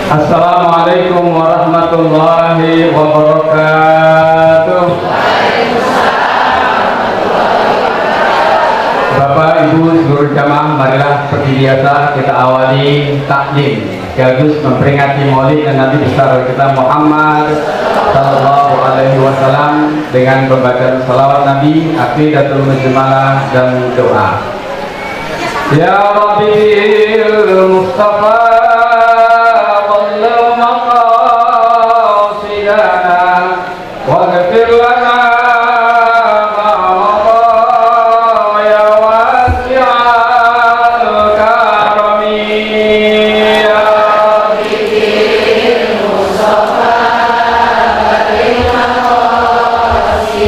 Assalamualaikum warahmatullahi wabarakatuh. Bapak Ibu seluruh jamaah, marilah seperti biasa kita awali taklim sekaligus memperingati Maulid dan Nabi besar kita Muhammad sallallahu alaihi wasallam dengan pembacaan salawat Nabi, aqidatul mujmalah dan doa. Ya Rabbil Mustafa واغفر لنا ما مضى يا واسع الكرم يا ربي المصطفى لمقاصدنا واغفر لنا ما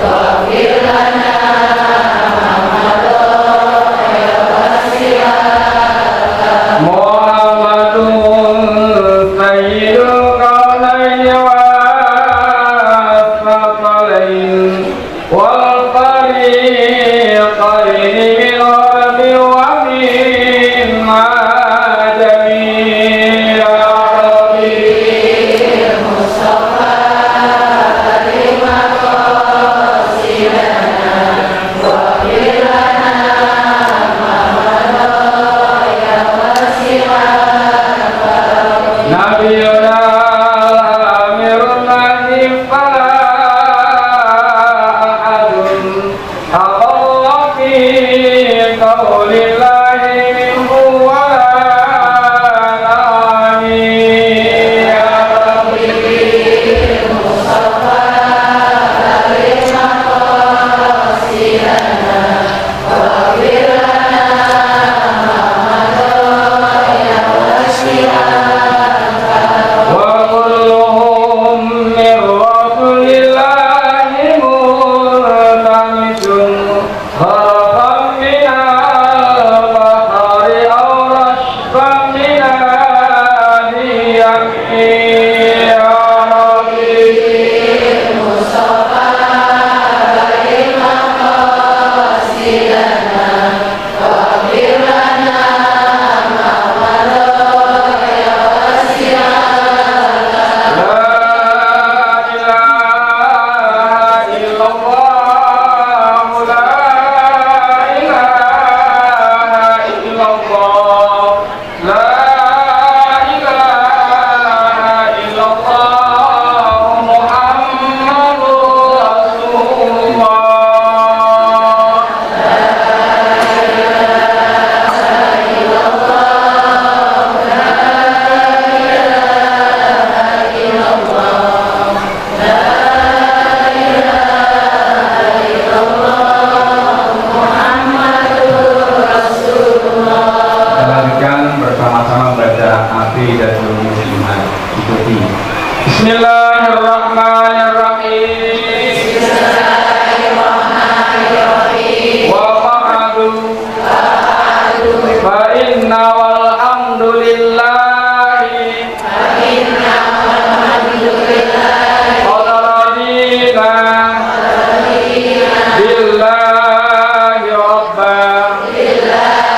مضى يا واسع الكرم محمد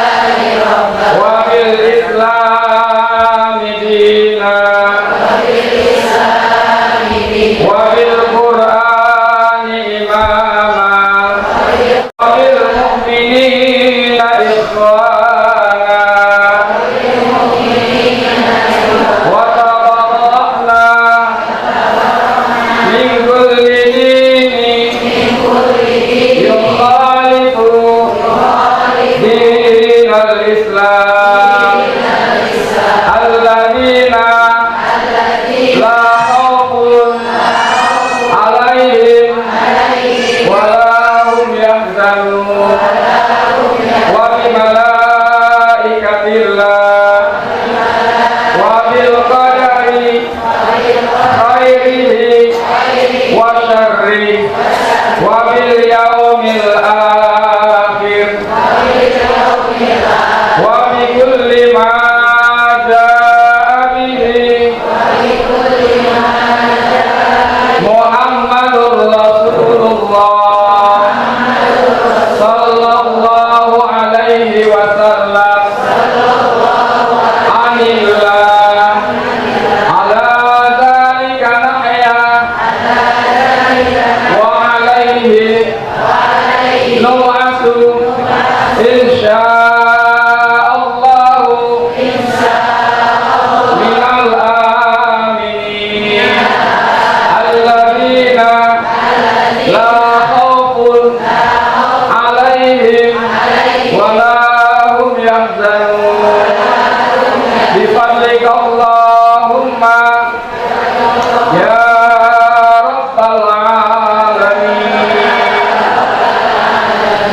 سيد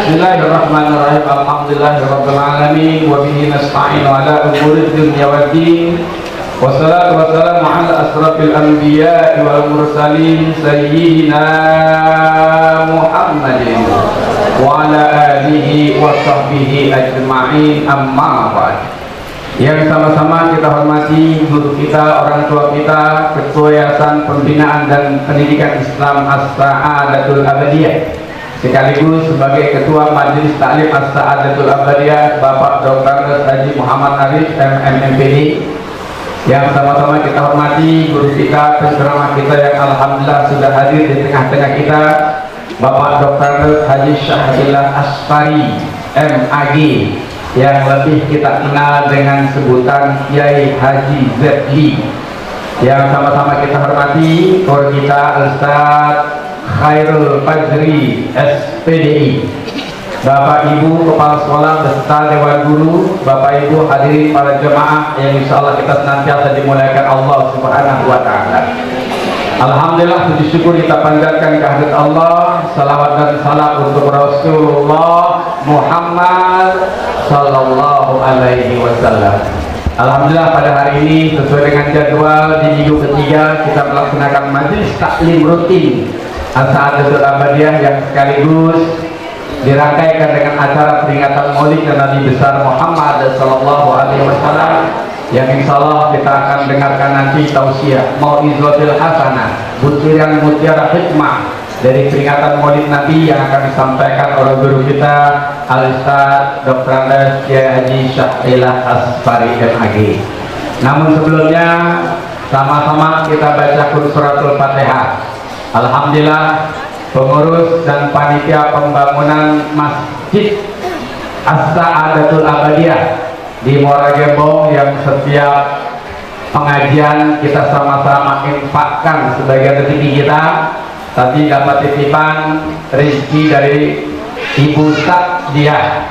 Bismillahirrahmanirrahim. Alhamdulillahirabbil alamin wa bihi nasta'in ala umuri dunya waddin. Wassalatu wassalamu ala asrafil anbiya'i wal mursalin sayyidina Muhammadin wa ala alihi wa sahbihi ajma'in, amma ba'd. Yang sama-sama kita hormati guru kita, orang tua kita, Ketua Yayasan Pembinaan dan Pendidikan Islam As-Sa'adatul Abadiyah, sekaligus sebagai Ketua Majelis Taklim As-Sa'adatul Abadiyah, Bapak Dr. Haji Muhammad Arif MMPD. Yang sama-sama kita hormati guru kita, penceramah kita yang alhamdulillah sudah hadir di tengah-tengah kita, Bapak Dr. Haji Syahrillah Asfari MAG, yang lebih kita kenal dengan sebutan Kiai Haji Zedli. Yang sama-sama kita hormati guru kita Ustaz Khairul Fajri SPDI, Bapak Ibu Kepala Sekolah beserta Dewan Guru, Bapak Ibu hadirin para jemaah yang insya Allah kita senantiasa dimuliakan Allah Subhanahu wa Ta'ala. Alhamdulillah, puji syukur kita panjatkan kehadirat Allah, salawat dan salam untuk Rasulullah Muhammad Sallallahu Alaihi Wasallam. Alhamdulillah, pada hari ini sesuai dengan jadwal di minggu ketiga kita melaksanakan majelis taklim rutin As-Sa'adatul Abadiyah yang sekaligus dirangkaikan dengan acara peringatan Maulid Nabi besar Muhammad Sallallahu Alaihi Wasallam, yang insya Allah kita akan dengarkan nanti tausiah Mau'izatul Hasanah, butiran mutiara hikmah dari peringatan Maulid Nabi yang akan disampaikan oleh guru kita Al-Ustaz Dr. Kiai Haji Syahrillah Asfari MAG. Namun sebelumnya sama-sama kita baca suratul Fatihah. Alhamdulillah, pengurus dan panitia pembangunan Masjid As-Sa'adatul Abadiyah di Muara Gembong yang setiap pengajian kita sama-sama infakkan sebagian rezeki kita. Tadi dapat titipan rezeki dari Ibu Sa'diah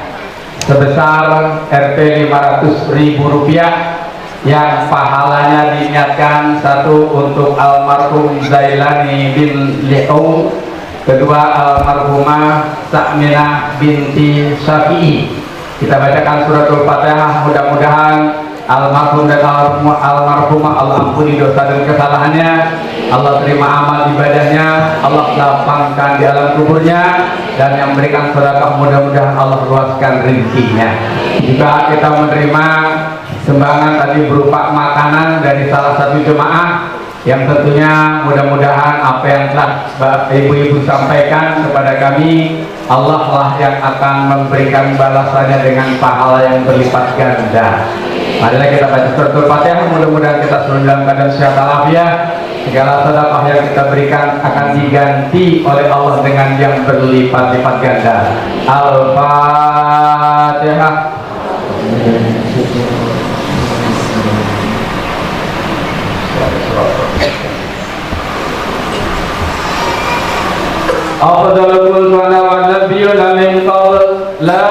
sebesar Rp 500.000 yang pahalanya diniatkan satu untuk almarhum Zailani bin Leung, kedua almarhumah Sa'minah binti Syafi'i. Kita bacakan suratul Fatihah, mudah-mudahan almarhum dan almarhumah Allah ampuni dosa dan kesalahannya, Allah terima amal ibadahnya, Allah lapangkan di alam kuburnya, dan yang memberikan sedekah mudah-mudahan Allah luaskan rezekinya. Juga kita menerima sumbangan tadi berupa makanan dari salah satu jemaah yang tentunya mudah-mudahan apa yang telah ibu-ibu sampaikan kepada kami, Allah lah yang akan memberikan balasannya dengan pahala yang berlipat ganda. Marilah kita baca suratul Fatihah, mudah-mudahan kita selalu dalam keadaan sehat walafiat. Segala sedekah yang kita berikan akan diganti oleh Allah dengan yang berlipat-lipat ganda. Al-Fatihah. Afdalul qur'an wa nabiyyuna min qabl la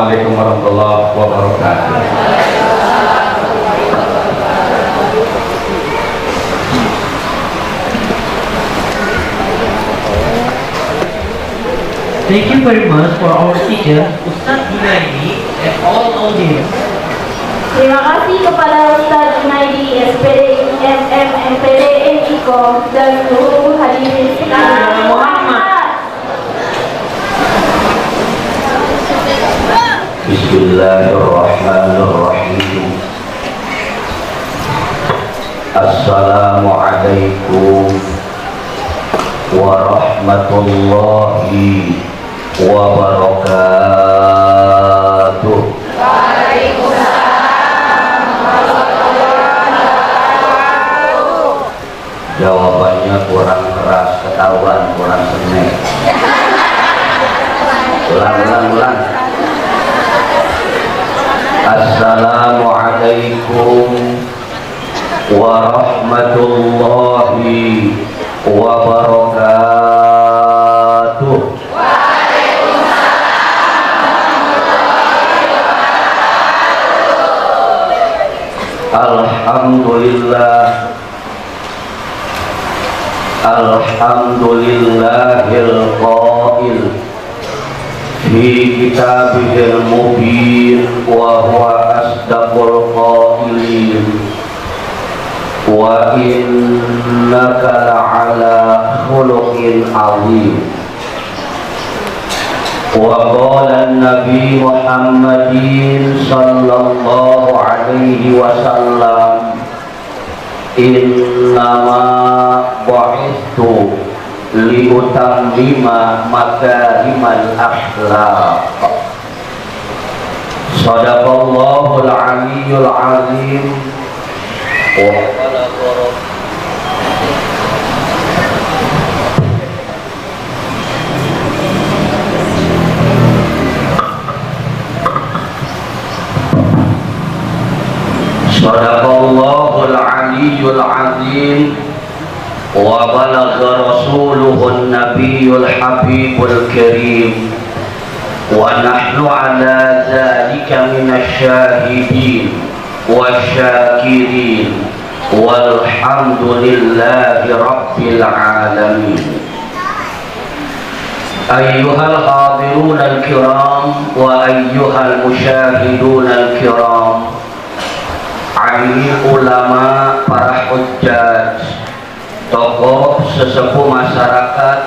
Assalamualaikum warahmatullahi wabarakatuh. Thank you very much for our teacher, Ustaz Junaidi, and all audience. Terima kasih kepada Ustaz Junaidi, SPD, MM, MPD, MIKO, dan seluruh hadirin sekalian. Muhammad. Bismillahirrahmanirrahim. Assalamualaikum warahmatullahi wabarakatuh. Jawabannya kurang keras, ketahuan kurang senek. Ulang. Assalamualaikum warahmatullahi wabarakatuh. Alhamdulillah. Alhamdulillahil qail fi kitabihil mubin wa huwa asdaqul qailin wa innaka la'ala khuluqin azim. Wa qala an-nabi Muhammadin sallallahu alaihi wasallam, innama bu'ithu liutammima makarimal akhlaq. Shadaqallahul aliyyul azim. Sadaqallahul aliyyul azim wa balagha rasuluhun nabiyyul habibul karim wa nahnu ala dzalika minasyahidin wasyakirin walhamdulillahi rabbil alamin. Ayyuhal hadirun al-kiram wa ayyuhal musyahidun al-kiram, alim ulama, para hujjaj, tokoh sesepuh masyarakat,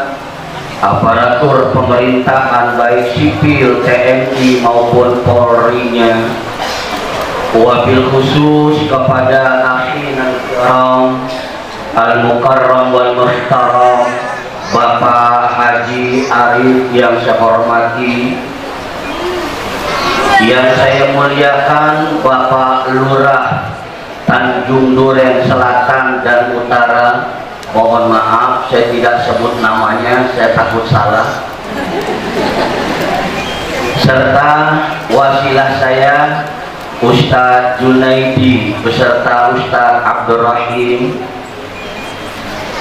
aparatur pemerintahan baik sipil, TNI maupun Polri-nya, wabil khusus kepada akhina al-kiram al-mukarram wal muhtaram Bapak Haji Arif yang saya hormati, yang saya muliakan Bapak Lurah Tanjung Duren Selatan dan Utara. Mohon maaf saya tidak sebut namanya, saya takut salah. Serta wasilah saya Ustaz Junaidi beserta Ustaz Abdul Rahim.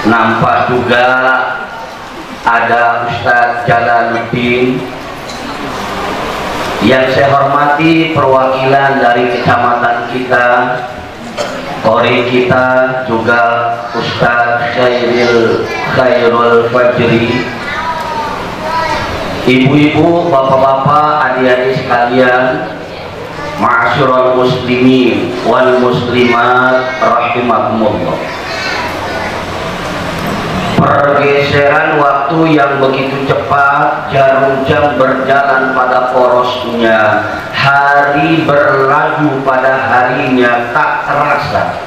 Nampak juga ada Ustaz Jalaluddin. Yang saya hormati perwakilan dari kecamatan kita, Kori kita, juga Ustaz Khairul Fajri, ibu-ibu, bapak-bapak, adik-adik sekalian, ma'asyiral muslimin wal muslimat rahimakumullah. Pergeseran waktu yang begitu cepat, jarum jam berjalan pada porosnya, hari berlalu pada harinya tak terasa,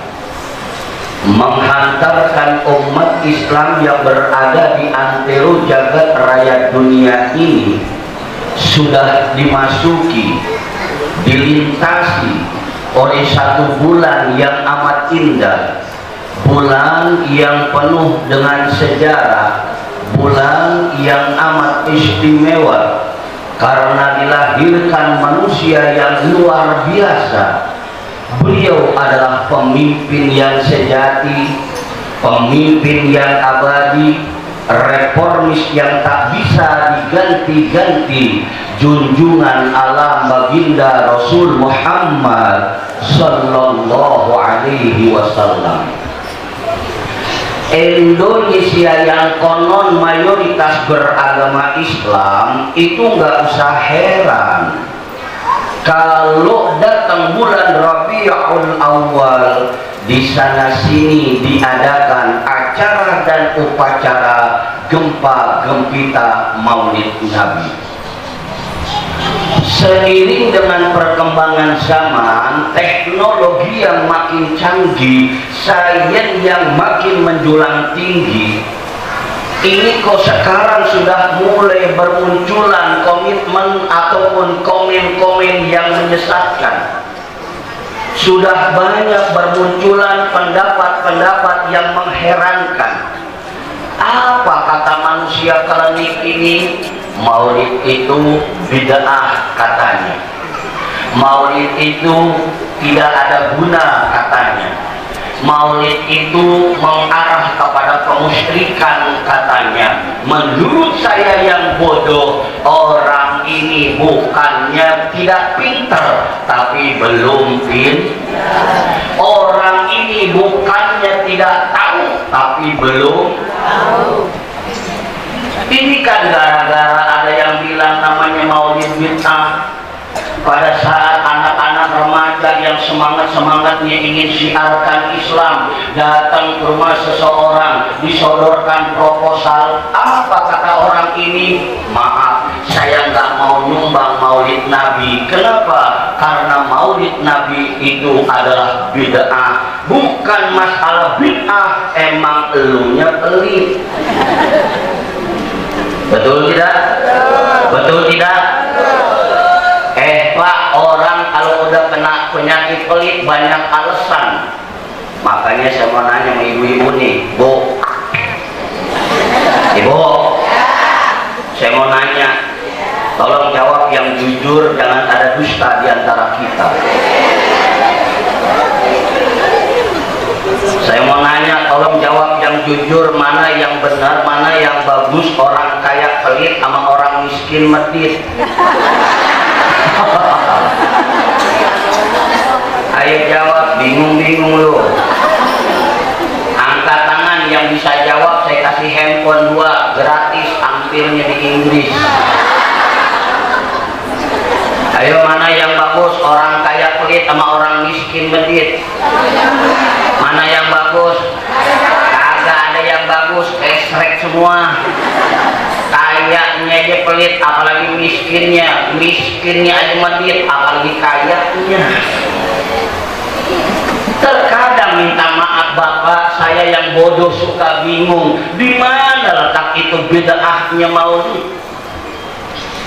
menghantarkan umat Islam yang berada di antero jagat raya dunia ini sudah dimasuki, dilintasi oleh satu bulan yang amat indah, bulan yang penuh dengan sejarah, bulan yang amat istimewa karena dilahirkan manusia yang luar biasa. Beliau adalah pemimpin yang sejati, pemimpin yang abadi, reformis yang tak bisa diganti-ganti, junjungan alam baginda Rasul Muhammad sallallahu alaihi wasallam. Indonesia yang konon mayoritas beragama Islam itu nggak usah heran kalau datang bulan Rabiul Awal di sana sini diadakan acara dan upacara gempa gempita Maulid Nabi. Seiring dengan perkembangan zaman, teknologi yang makin canggih, sains yang makin menjulang tinggi, ini kok sekarang sudah mulai bermunculan komitmen ataupun komen-komen yang menyesatkan. Sudah banyak bermunculan pendapat-pendapat yang mengherankan. Apa kata manusia klinik ini? Maulid itu bid'ah katanya. Maulid itu tidak ada guna katanya. Maulid itu mengarah kepada kemusyrikan katanya. Menurut saya yang bodoh, orang ini bukannya tidak pintar tapi belum pintar. Orang ini bukannya tidak tahu tapi belum tahu. Ini kan gara-gara ada yang bilang namanya Maulid bid'ah. Pada saat anak-anak remaja yang semangat-semangatnya ingin siarkan Islam datang ke rumah seseorang, disodorkan proposal, apa kata orang ini? Maaf, saya nggak mau nyumbang Maulid Nabi. Kenapa? Karena Maulid Nabi itu adalah bid'ah. Bukan masalah bid'ah, emang elunya pelit. Betul tidak? Betul tidak? Pak, orang kalau udah kena penyakit pelit banyak alasan. Makanya saya mau nanya sama ibu-ibu nih, Bu. Ibu, saya mau nanya, tolong jawab yang jujur, jangan ada dusta di antara kita. Saya mau nanya, tolong jawab yang jujur, mana yang benar, mana yang bagus, orang kaya pelit sama orang miskin medit. Ayo jawab, bingung-bingung lu. Angkat tangan yang bisa jawab, saya kasih handphone 2 gratis, ampirnya di Inggris. Ayo, mana yang bagus, orang kaya pelit sama orang miskin medit? Mana yang bagus? Kagak ada yang bagus, esrek semua. Kayaknya aja pelit, apalagi miskinnya. Miskinnya aja medit, apalagi kayaknya. Terkadang minta maaf Bapak, saya yang bodoh suka bingung, di mana letak itu bid'ahnya Maulid.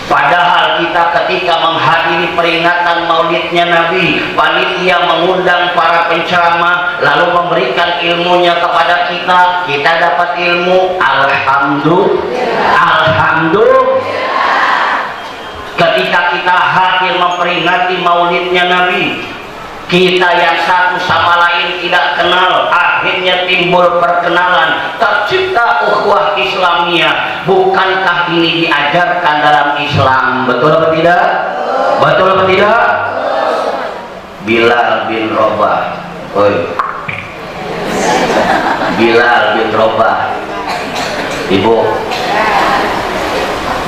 Padahal kita ketika menghadiri peringatan Maulidnya Nabi, panitia mengundang para penceramah lalu memberikan ilmunya kepada kita, kita dapat ilmu. Alhamdulillah. Alhamdulillah. Ketika kita hadir memperingati Maulidnya Nabi, kita yang satu sama lain tidak kenal, akhirnya timbul perkenalan, tercipta ukhuwah Islamiyah. Bukankah ini diajarkan dalam Islam? Betul atau tidak? Betul atau tidak? Bilal bin Rabah, Bilal bin Rabah, Ibu,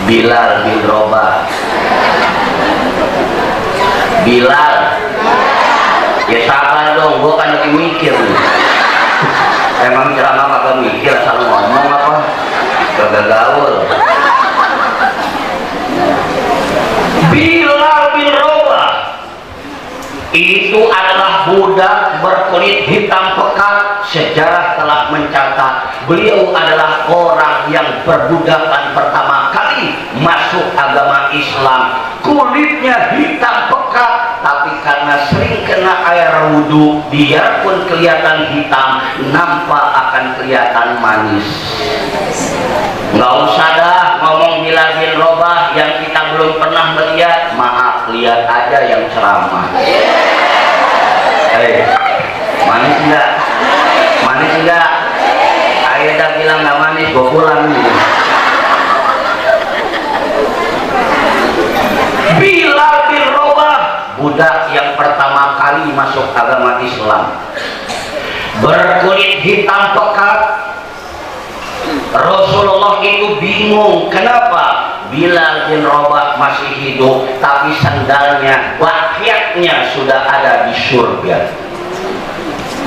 Bilal bin Rabah, Bilal. Ya sabar dong, gua kan lagi mikir nih. Emang ceramah kagak mikir, asal ngomong apa? Kagak gaul. Bilal bin Rabah itu adalah budak berkulit hitam pekat. Sejarah telah mencatat beliau adalah orang yang perbudakan pertama kali masuk agama Islam. Kulitnya hitam pekat, tapi karena sering kena air wudhu, biarpun kelihatan hitam, nampak akan kelihatan manis. Nggak usah dah ngomong Bilal bin Rabah yang kita belum pernah melihat. Maaf, lihat aja yang ceramah. Manis enggak? Manis enggak? Ayo dah bilang nggak manis, gue pulang nih. Bilal bin Rabah, budak yang pertama kali masuk agama Islam, berkulit hitam pekat. Rasulullah itu bingung, kenapa Bilal bin Rabah masih hidup tapi sandalnya, wahyatnya sudah ada di surga.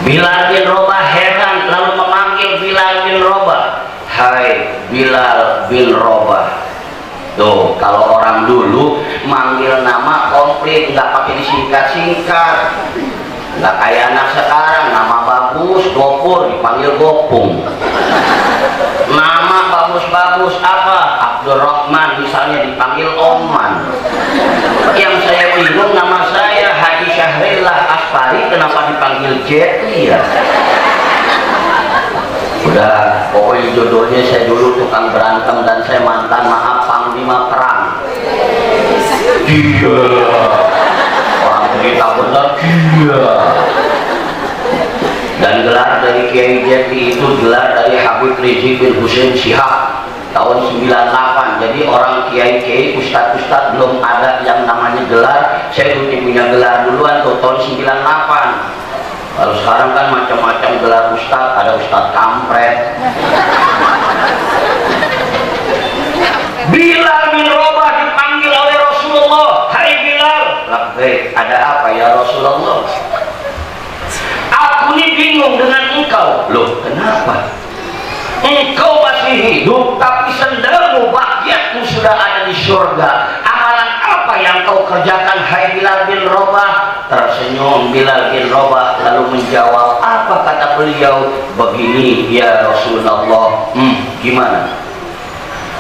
Bilal bin Rabah heran, lalu memanggil Bilal bin Rabah, hai Bilal bin Rabah. Tuh, kalau orang dulu manggil nama komplit, nggak pakai disingkat-singkat, nggak kayak anak sekarang, nama bagus Gopur dipanggil Gopung, nama bagus-bagus apa Abdurrahman misalnya dipanggil Oman. Yang saya bingung, nama saya Haji Syahrillah Aspari, kenapa dipanggil Jetli ya? Udah, pokoknya jodohnya saya dulu tukang berantem dan saya mantan, maaf, panglima perang. Iya, orang berita benar, iya. Dan gelar dari Kiai Jetli itu gelar dari Habib Rizik bin Hussein Syihab tahun 98. Jadi orang kiai-kiai, ustad-ustad belum ada yang namanya gelar. Saya dulu punya gelar duluan tuh tahun 98. Kalau sekarang kan macam-macam gelar ustad, ada ustad kampret. Bilal bin Rabah dipanggil oleh Rasulullah, hai Bilal. Labbaik, ada apa ya Rasulullah? Aku ini bingung dengan engkau. Loh, kenapa? Engkau masih hidup tapi sendalmu, bagianmu sudah ada di surga. Amalan apa yang kau kerjakan, hai Bilal bin Rabah? Tersenyum Bilal bin Rabah lalu menjawab, apa kata beliau? Begini ya Rasulullah. Gimana?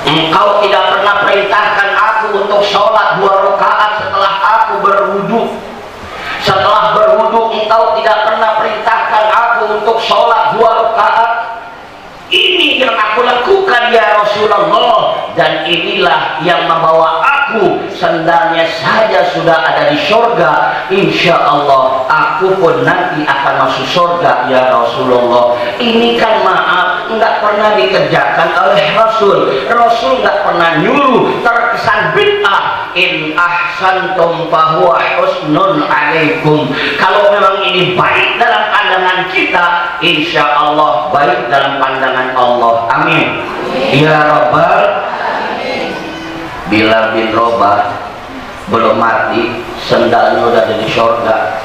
Engkau tidak pernah perintahkan aku untuk sholat 2 rakaat setelah aku berwudu. Setelah berwudu engkau tidak pernah perintahkan aku untuk sholat 2 rakaat. Ini yang aku lakukan ya Rasulullah, dan inilah yang membawa aku, sendalnya saja sudah ada di surga. Insya Allah aku pun nanti akan masuk surga ya Rasulullah. Ini kan maaf, nggak pernah dikerjakan oleh Rasul. Rasul nggak pernah nyuruh, terkesan bid'ah. In ahsantum fahuwa husnun alaikum. Kalau memang ini baik dalam pandangan kita, insya Allah baik dalam pandangan Allah. Amin. Ya Rabbal. Bilal bin Rabah belum mati, sendalnya udah ada di surga.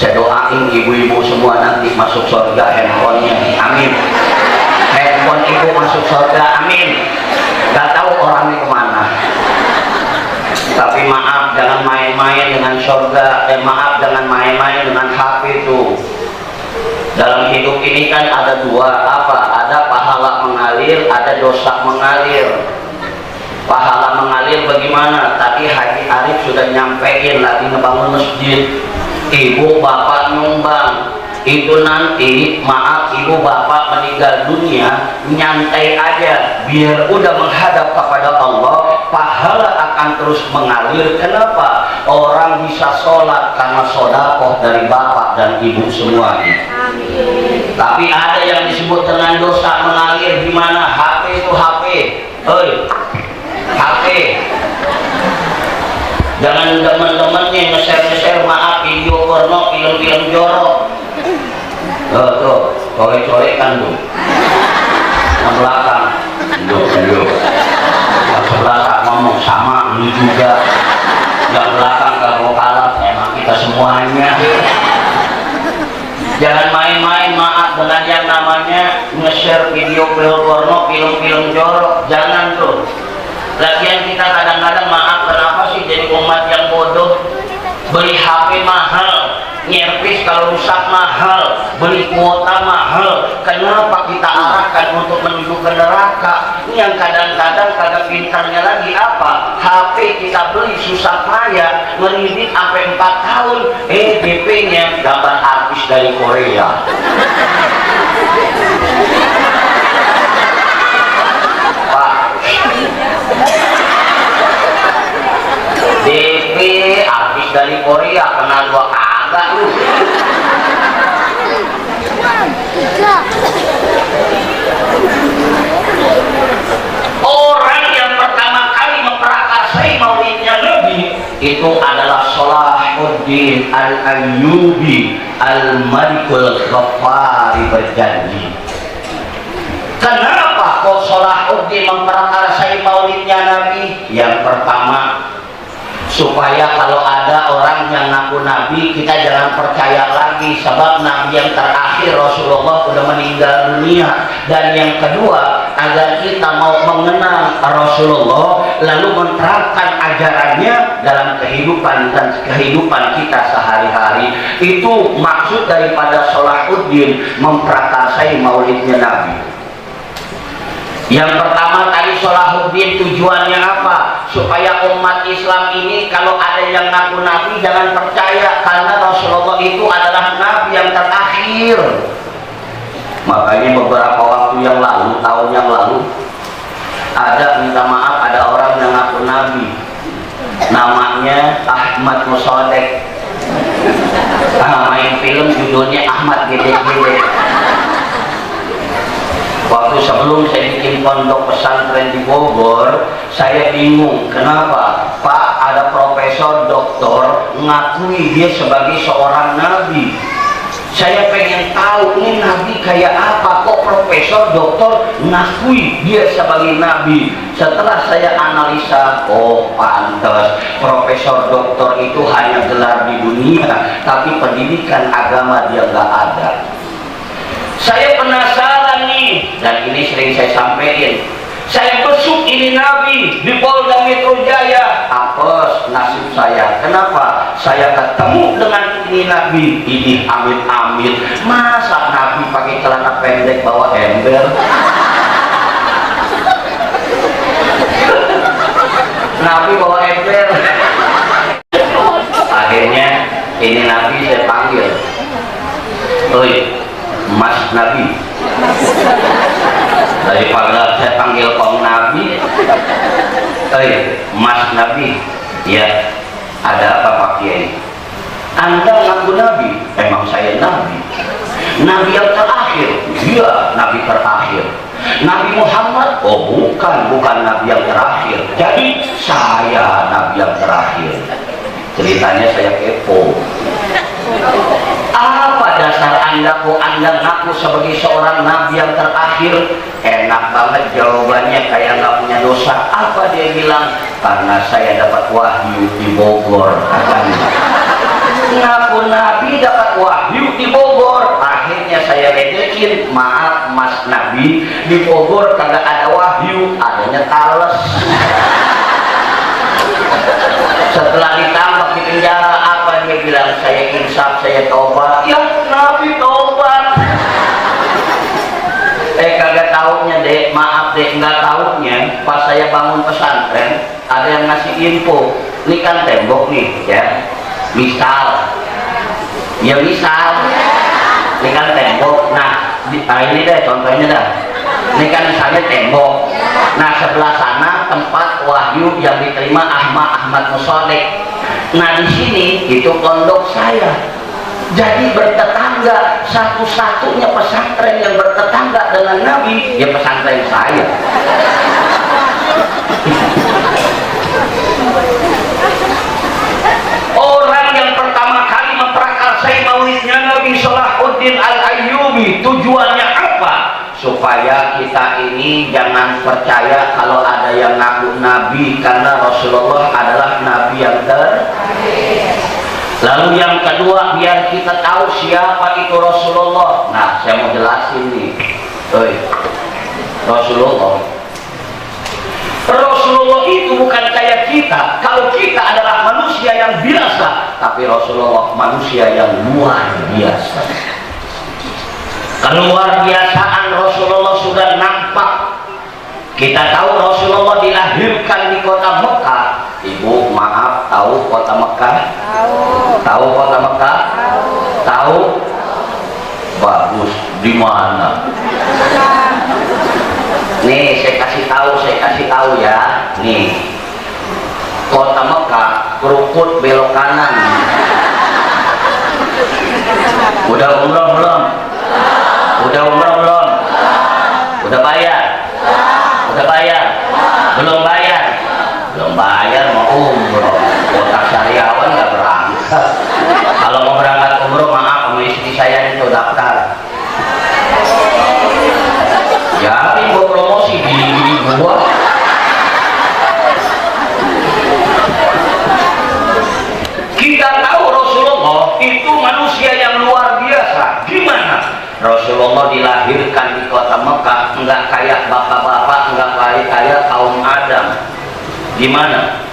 Saya doain ibu-ibu semua nanti masuk surga handphonenya. Amin. Handphone ibu masuk surga. Amin. Gak tahu orangnya kemana. Tapi maaf, jangan main-main dengan surga. Maaf, jangan main-main dengan HP itu. Dalam hidup ini kan ada dua, apa? Ada pahala mengalir, ada dosa mengalir. Pahala mengalir bagaimana? Tadi Haji Arif sudah nyampein lagi ngebangun masjid. Ibu bapak nyumbang. Itu nanti, maaf, ibu bapak meninggal dunia, nyantai aja, biar udah menghadap kepada Allah, pahala akan terus mengalir. Kenapa? Orang bisa sholat karena sodakoh dari bapak dan ibu semuanya. Amin. Tapi ada yang disebut dengan dosa mengalir. Gimana? HP itu HP. Hei, HP. Jangan teman-temannya nge-share, maaf, video porno, film-film jorok. Tuh, coret-corekan tuh. Yang belakang, video. Yang sebelah ngomong sama lu juga. Yang belakang kalau kalah emang kita semuanya. Jangan main-main, maaf, dengan yang namanya nge-share video porno, film-film jorok. Jangan tuh. Lagian kita kadang-kadang, maaf, kenapa sih jadi umat yang bodoh? Beli HP mahal, nyervis kalau rusak mahal, beli kuota mahal. Kenapa kita arahkan untuk menuju ke neraka? Ini yang kadang-kadang kagak pintarnya lagi apa? HP kita beli susah payah, ngeridit sampai 4 tahun. DP-nya gambar artis dari Korea. Pak, DP artis dari Korea, kenal gua kagak lu. Orang yang pertama kali memprakarsai maulidnya Nabi itu adalah Salahuddin Al-Ayyubi Al-Malikul Ghaffari berjanji. Kenapa kok Salahuddin memperakarsai maulidnya Nabi? Yang pertama, supaya kalau ada orang yang ngaku Nabi, kita jangan percaya lagi, sebab Nabi yang terakhir Rasulullah sudah meninggal dunia. Dan yang kedua, agar kita mau mengenal Rasulullah lalu menerapkan ajarannya dalam kehidupan dan kehidupan kita sehari-hari. Itu maksud daripada Salahuddin memprakarsai maulidnya Nabi. Yang pertama tadi, Salahuddin tujuannya apa? Supaya umat Islam ini kalau ada yang ngaku Nabi jangan percaya, karena Rasulullah itu adalah Nabi yang terakhir. Makanya beberapa waktu yang lalu, tahun yang lalu, ada, minta maaf, ada orang yang ngaku Nabi, namanya Ahmad Musodek. Main film judulnya Ahmad Gede-Gede. Waktu sebelum saya bikin pondok pesantren di Bogor, saya bingung kenapa Pak ada profesor doktor ngakui dia sebagai seorang nabi. Saya pengen tahu ini nabi kayak apa, kok profesor doktor ngakui dia sebagai nabi. Setelah saya analisa, oh pantas profesor doktor itu hanya gelar di dunia, tapi pendidikan agama dia nggak ada. Saya penasaran nih, dan ini sering saya sampaikan. Saya besuk ini Nabi di Polda Metro Jaya. Apes nasib saya. Kenapa? Saya ketemu dengan ini Nabi. Ini amit-amit. Masa Nabi pakai celana pendek bawa ember? Nabi bawa ember. Akhirnya ini Nabi saya panggil. Oi, Mas Nabi. Daripada saya panggil Kong Nabi, Mas Nabi. Ya, ada apa Pak Kiai? Anda ngaku Nabi? Emang saya Nabi. Nabi yang terakhir. Dia Nabi terakhir. Nabi Muhammad? Oh bukan Nabi yang terakhir. Jadi saya Nabi yang terakhir. Ceritanya saya kepo. Apa dasar Anda kok Anda ngaku sebagai seorang nabi yang terakhir? Enak banget jawabannya, kayak nggak punya dosa. Apa dia bilang? Karena saya dapat wahyu di Bogor. Ngaku nabi dapat wahyu di Bogor. Akhirnya saya ledekin, maaf Mas Nabi, di Bogor kagak ada wahyu, adanya tales. Setelah ditangkap di penjara, apa dia bilang? Saya insaf, saya tobat. Ya Nabi tobat. Kagak taunya deh, maaf deh, nggak taunya pas saya bangun pesantren ada yang ngasih info. Ini kan tembok nih ya, misal ini kan tembok. Nah ini deh contohnya dah, ini kan misalnya tembok. Nah sebelah sana tempat wahyu yang diterima Ahmad Musodek. Nah di sini itu pondok saya. Jadi bertetangga, satu-satunya pesantren yang bertetangga dengan Nabi ya pesantren saya. Orang yang pertama kali memprakarsai maulidnya Nabi Salahuddin Al-Ayyubi, tujuannya apa? Supaya kita ini jangan percaya kalau ada yang ngaku Nabi, karena Rasulullah adalah Nabi yang terakhir. Lalu yang kedua, biar kita tahu siapa itu Rasulullah. Nah saya mau jelasin nih. Rasulullah itu bukan kayak kita. Kalau kita adalah manusia yang biasa, tapi Rasulullah manusia yang luar biasa. Keluar biasaan Rasulullah sudah nampak. Kita tahu Rasulullah dilahirkan di kota Mekah. Ibu maaf, tahu kota Mekah? Tahu kota Mekah? Tahu? Bagus. Di mana? Nih saya kasih tahu ya. Nih kota Mekah, kerukut belok kanan. Udah umroh belum? Udah umroh belum? Udah bayar? Udah bayar? Belum bayar? Belum bayar mau umroh. Otak Rasulullah dilahirkan di kota Mekah, enggak kayak bapak-bapak, enggak kayak kaum Adam. Gimana?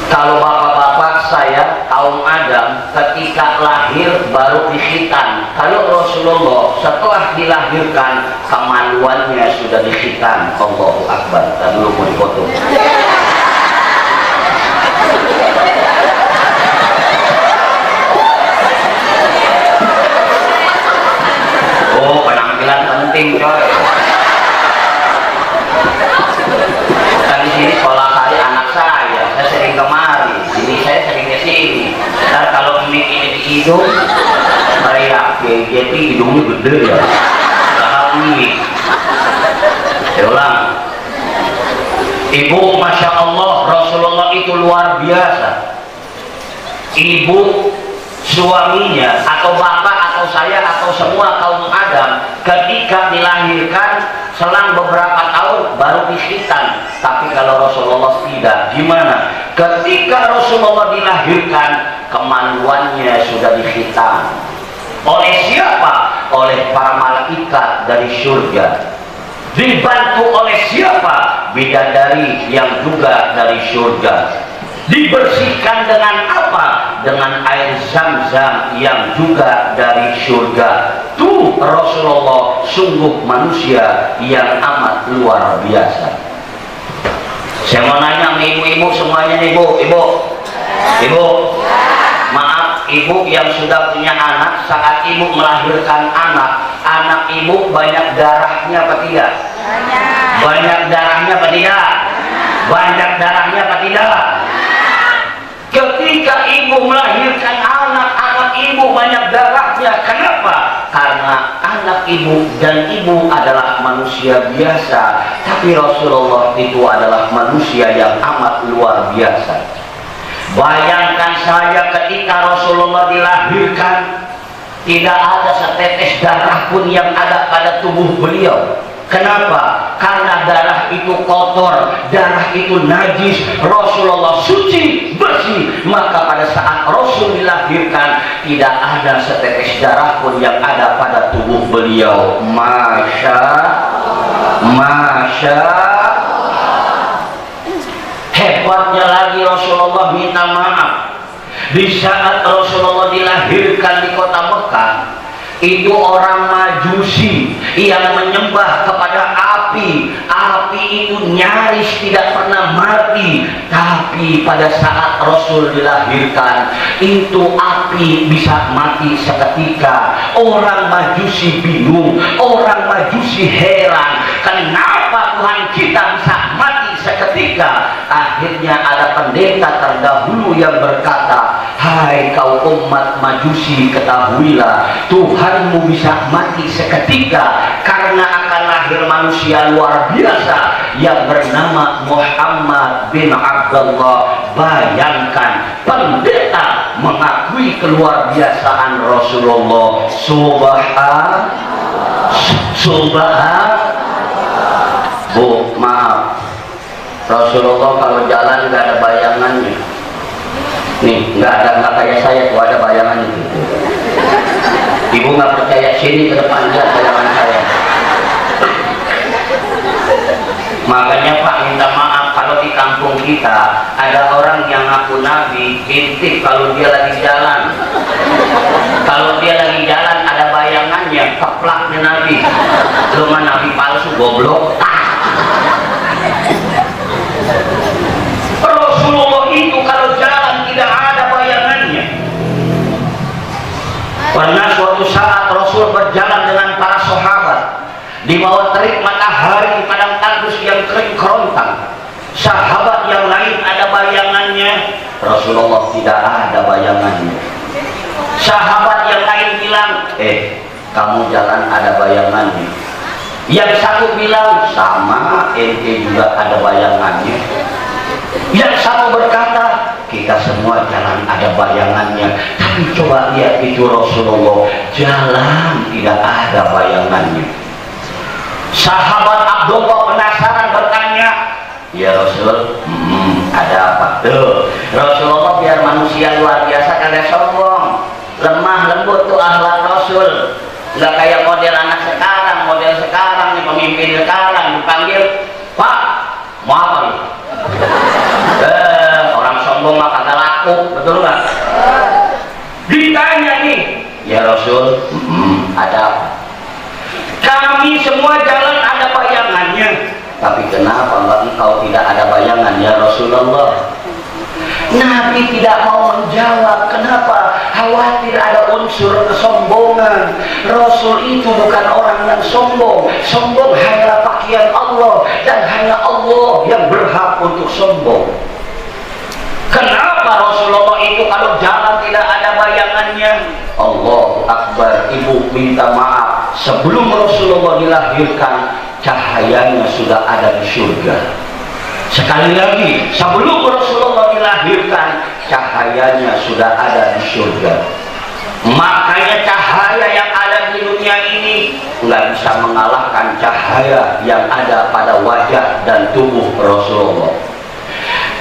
Kalau bapak-bapak saya kaum Adam ketika lahir baru dikhitan. Kalau Rasulullah setelah dilahirkan kemaluannya sudah dikhitan. Allahu Akbar. Tadi dulu mau dipoto. Oh, penampilan penting coy. Kan di sini sekolah saya, anak saya sering kemari, ini saya sering ke sini. Dan kalau ini di hidung, teriak, jadi hidungnya gede ya. Padahal ini, saya ulang. Ibu, masya Allah, Rasulullah itu luar biasa. Ibu, suaminya atau bapak atau saya atau semua kaum Adam ketika dilahirkan selang beberapa tahun baru dikhitan. Tapi kalau Rasulullah tidak, gimana? Ketika Rasulullah dilahirkan kemaluannya sudah dikhitan. Oleh siapa? Oleh para malaikat dari surga. Dibantu oleh siapa? Bidadari yang juga dari surga. Dibersihkan dengan apa? Dengan air Zam-Zam yang juga dari surga. Tuh Rasulullah sungguh manusia yang amat luar biasa. Saya mau nanya sama ibu-ibu semuanya nih, ibu, maaf, ibu yang sudah punya anak, saat ibu melahirkan anak ibu banyak darahnya apa tidak? Banyak darahnya apa tidak? Banyak darahnya apa tidak? Ketika ibu melahirkan anak ibu banyak darahnya. Kenapa? Karena anak ibu dan ibu adalah manusia biasa, tapi Rasulullah itu adalah manusia yang amat luar biasa. Bayangkan saya ketika Rasulullah dilahirkan, tidak ada setetes darah pun yang ada pada tubuh beliau. Kenapa? Karena darah itu kotor, darah itu najis, Rasulullah suci, bersih. Maka pada saat Rasul dilahirkan, tidak ada setetes darah pun yang ada pada tubuh beliau. Masya. Hebatnya lagi Rasulullah minta maaf. Di saat Rasulullah dilahirkan di kota Mekah, itu orang Majusi yang menyembah kepada api. Api itu nyaris tidak pernah mati, tapi pada saat Rasul dilahirkan, itu api bisa mati seketika. Orang Majusi bingung, orang Majusi heran, kenapa Tuhan kita bisa mati seketika. Akhirnya ada pendeta terdahulu yang berkata, hai kau umat Majusi, ketahuilah Tuhanmu bisa mati seketika karena akan lahir manusia luar biasa yang bernama Muhammad bin Abdullah. Bayangkan, pendeta mengakui keluar biasaan Rasulullah. Bu, maaf, Rasulullah kalau jalan nggak ada bayangannya. Nih, nggak kayak saya tuh ada bayangannya. Ibu nggak percaya, sini ke depan lihat bayangan saya. Makanya Pak minta maaf kalau di kampung kita ada orang yang ngaku nabi, intip kalau dia lagi jalan. Kalau dia lagi jalan ada bayangannya, keplaknya nabi. Lu mah nabi palsu, goblok. Rasulullah itu kalau jalan tidak ada bayangannya. Pernah suatu saat Rasul berjalan dengan para sahabat di bawah terik matahari di padang tandus yang kering kerontang. Sahabat yang lain ada bayangannya, Rasulullah tidak ada bayangannya. Sahabat yang lain bilang, kamu jalan ada bayangannya. Yang satu bilang, sama, ente juga ada bayangannya. Yang satu berkata, kita semua jalan ada bayangannya, tapi coba lihat itu Rasulullah jalan tidak ada bayangannya. Sahabat Abdullah penasaran bertanya, ya Rasul, ada apa tuh? Rasulullah biar manusia luar biasa kagak sombong, lemah lembut tuh akhlak Rasul. Nggak kayak model anak sekarang, model sekarang nih, pemimpin sekarang dipanggil Pak, mau apa nih? Orang sombong mah kagak laku, betul nggak? Ditanya nih, ya Rasul, ada apa? Kami semua jalan ada bayangannya, tapi kenapa engkau tidak ada bayangan ya Rasulullah? Nabi tidak mau menjawab. Kenapa? Khawatir ada unsur kesombongan. Rasul itu bukan orang yang sombong. Sombong hanyalah pakaian Allah, dan hanya Allah yang berhak untuk sombong. Kenapa Rasulullah itu kalau jalan tidak ada bayangannya? Allahu Akbar. Ibu minta maaf, sebelum Rasulullah dilahirkan, cahayanya sudah ada di surga. Sekali lagi, sebelum Rasulullah dilahirkan, cahayanya sudah ada di surga. Makanya cahaya yang ada di dunia ini nggak bisa mengalahkan cahaya yang ada pada wajah dan tubuh Rasulullah.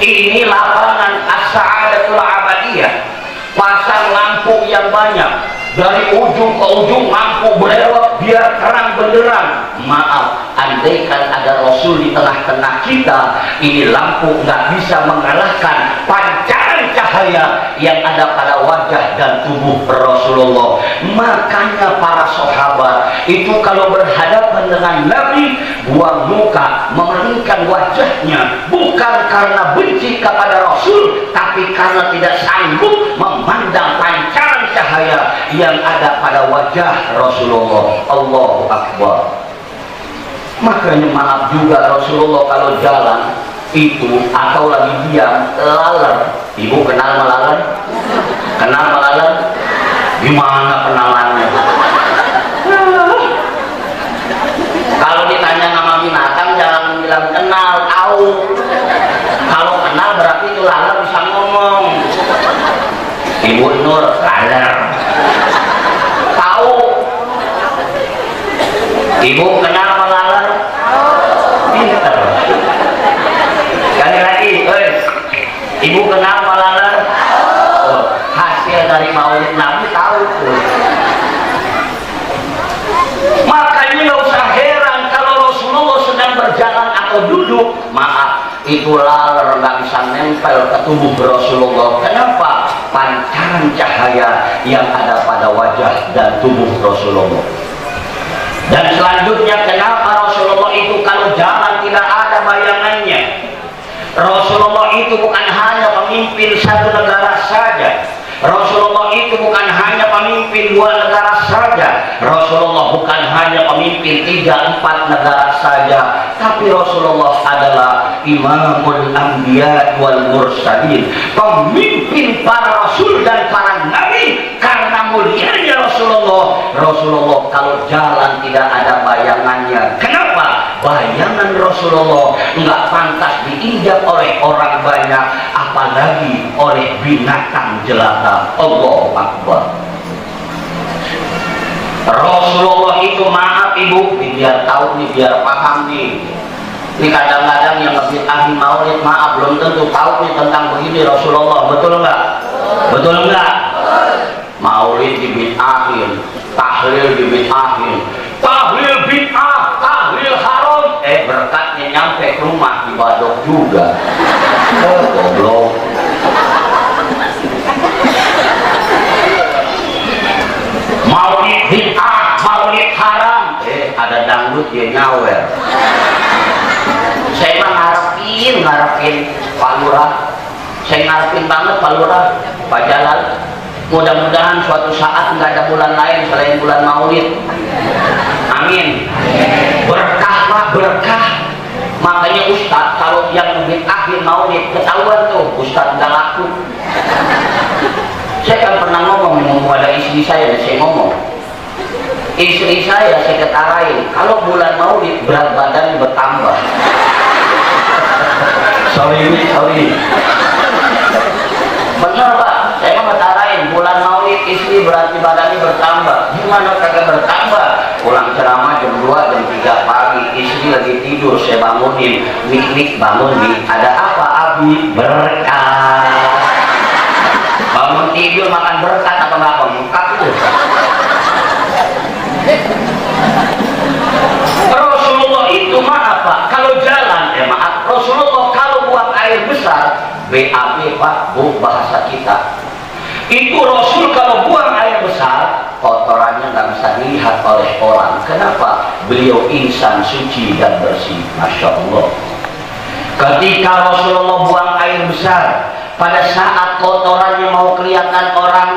Ini lapangan as-sa'adatul abadiyah, pasang lampu yang banyak dari ujung ke ujung, lampu berelok biar terang benderang. Maaf, andaikan ada Rasul di tengah-tengah kita, ini lampu nggak bisa mengalahkan pancaran cahaya yang ada pada wajah dan tubuh Rasulullah. Makanya para sahabat itu kalau berhadapan dengan Nabi, buang muka, memalingkan wajahnya, bukan karena benci kepada Rasul, tapi karena tidak sanggup memandang pancaran cahaya yang ada pada wajah Rasulullah. Allahu Akbar. Makanya maaf juga Rasulullah kalau jalan itu atau lagi diam laler. Ibu kenal melaler? Kenal melaler? Gimana kenalannya? Kalau ditanya nama binatang jangan bilang kenal, tahu. Kalau kenal berarti itu laler bisa ngomong. Ibu Nur laler. Tahu. Ibu kenal melaler? Pinter. Sekali lagi, ibu kenal melaler? Oh, hasil dari maulid Nabi tahu tuh. Makanya nggak usah heran kalau Rasulullah sedang berjalan atau duduk, maaf, itu laler nggak bisa nempel ke tubuh Rasulullah. Kenapa? Pancaran cahaya yang ada pada wajah dan tubuh Rasulullah. Dan selanjutnya, kenapa Rasulullah itu kalau jalan tidak ada bayangannya? Rasulullah itu bukan hanya pemimpin satu negara saja. Rasulullah itu bukan hanya pemimpin 2 negara saja. Rasulullah bukan hanya pemimpin 3-4 negara saja. Tapi Rasulullah adalah Imamul Anbiya wal Mursalin, pemimpin para Rasul dan para Nabi. Karena mulianya Rasulullah, Rasulullah kalau jalan tidak ada bayangannya. Kenapa? Bayangan Rasulullah nggak pantas diinjak oleh orang banyak, apalagi oleh binatang jelata. Allahu Akbar. Rasulullah itu, maaf ibu, biar tahu nih, biar paham nih. Ini kadang-kadang yang ngebid'ahin maulid, maaf, belum tentu tahu nih tentang begini Rasulullah. Betul nggak? Betul nggak? Maulid dibid'ahin, tahlil dibid'ahin, tahlil bid'ah, tahlil haram. Berkatnya nyampe ke rumah ibadok juga. Goblok. Maulid bid'ah, maulid haram. Ada dangdut dia nyawer. Saya mah ngarepin Pak Lurah. Saya ngarepin banget Pak Lurah, Pak Jalal. Mudah-mudahan suatu saat nggak ada bulan lain selain bulan Maulid. Amin. Berkah Pak, berkah. Makanya Ustadz kalau yang akhir Maulid ketahuan tuh Ustadz nggak laku. Saya kan pernah ngomong pada istri saya ngomong. Istri saya ketarain kalau bulan Maulid berat badan bertambah. Sorry. Benar Pak, saya mau ketarain bulan Maulid istri berat badannya bertambah. Gimana kagak bertambah? Pulang ceramah jam 2, jam 3 pagi, istri lagi tidur, saya bangunin. Nik bangun nih, ada apa Abi? Berkat. Bangun tidur makan berkat apa nggak? Bengkak itu. BAB Pak Bu bahasa kita. Itu Rasul kalau buang air besar, kotorannya nggak bisa dilihat oleh orang. Kenapa? Beliau insan suci dan bersih. Masya Allah. Ketika Rasulullah buang air besar, pada saat kotorannya mau kelihatan orang,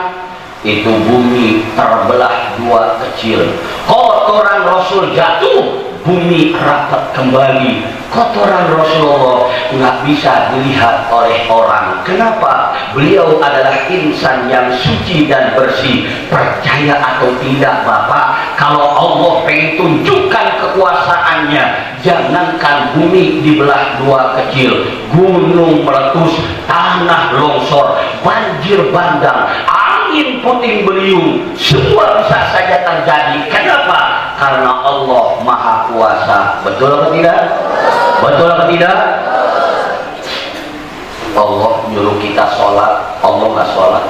itu bumi terbelah dua kecil. Kotoran Rasul jatuh, bumi rapat kembali. Kotoran Rasulullah nggak bisa dilihat oleh orang. Kenapa? Beliau adalah insan yang suci dan bersih. Percaya atau tidak Bapak, kalau Allah pengen tunjukkan kekuasaannya, jangankan bumi dibelah dua kecil, gunung meletus, tanah longsor, banjir bandang, angin puting beliung, semua bisa saja terjadi. Kenapa? Karena Allah Maha Kuasa. Betul atau tidak? Betul atau tidak? Allah nyuruh kita sholat, Allah nggak sholat.